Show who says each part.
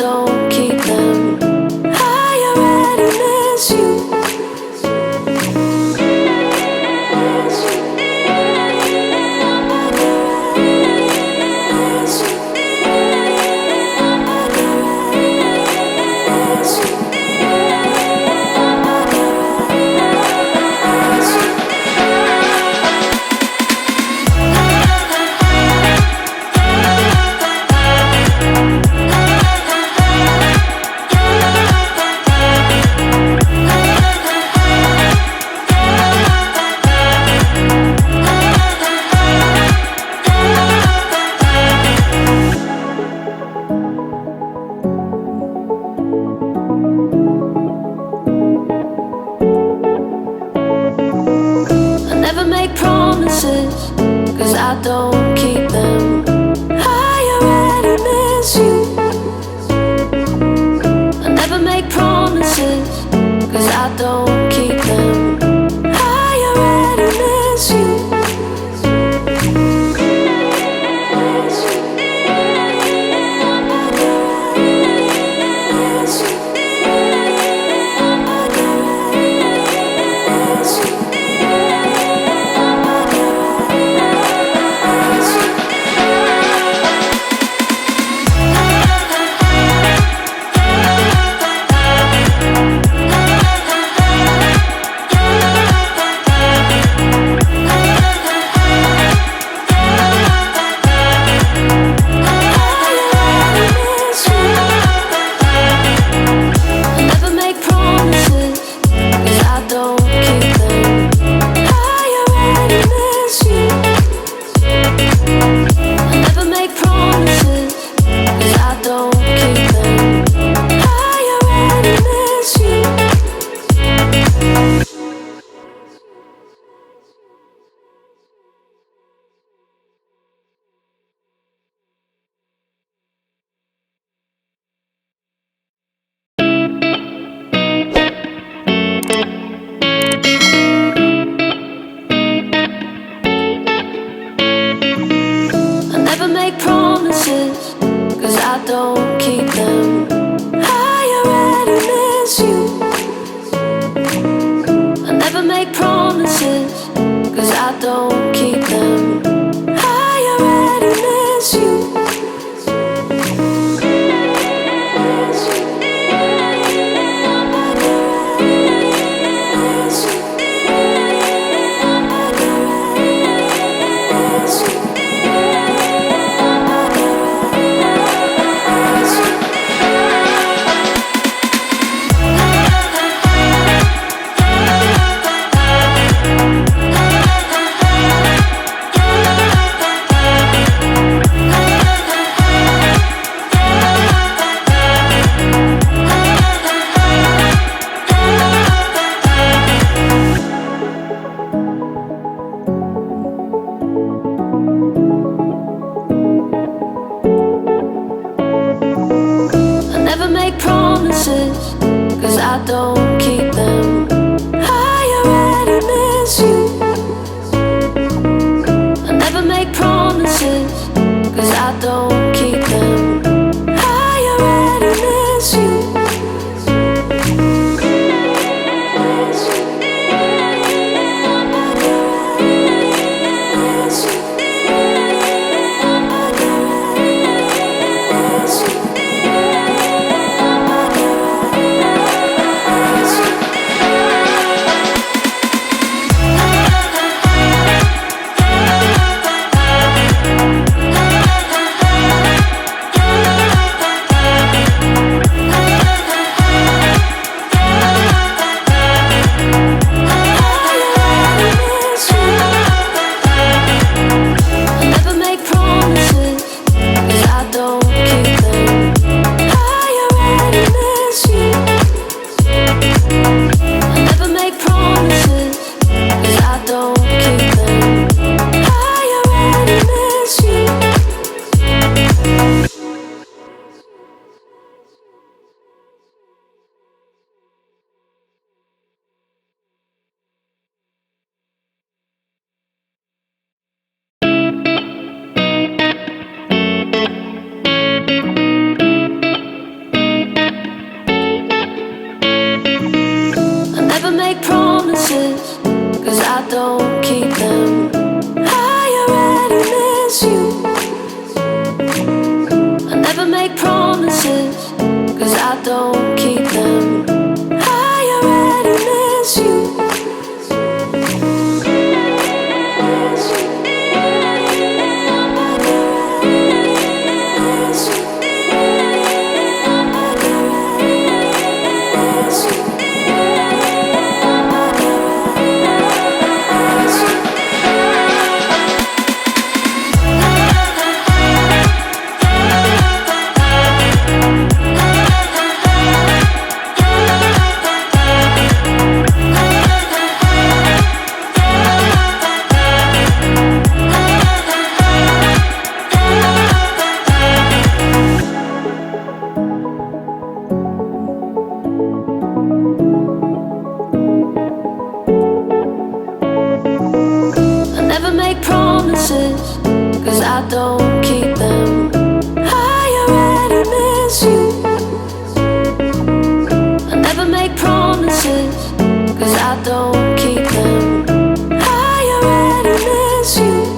Speaker 1: don't keep them. I already miss you. Cause I don't keep them. I already miss you. I never make promises, cause I don't keep them. I already miss you. Don't keep them. I already miss you. I never make promises, cause I don't keep them. I already miss you. Cause I don't keep them. I already miss you. I never make promises, cause I don't keep them. I already miss you. don't keep them. I already miss you. I never make promises, 'cause I don't keep them. I already miss you. Cause I don't keep them. I already miss you. I never make promises, 'cause I don't keep them. I already miss you.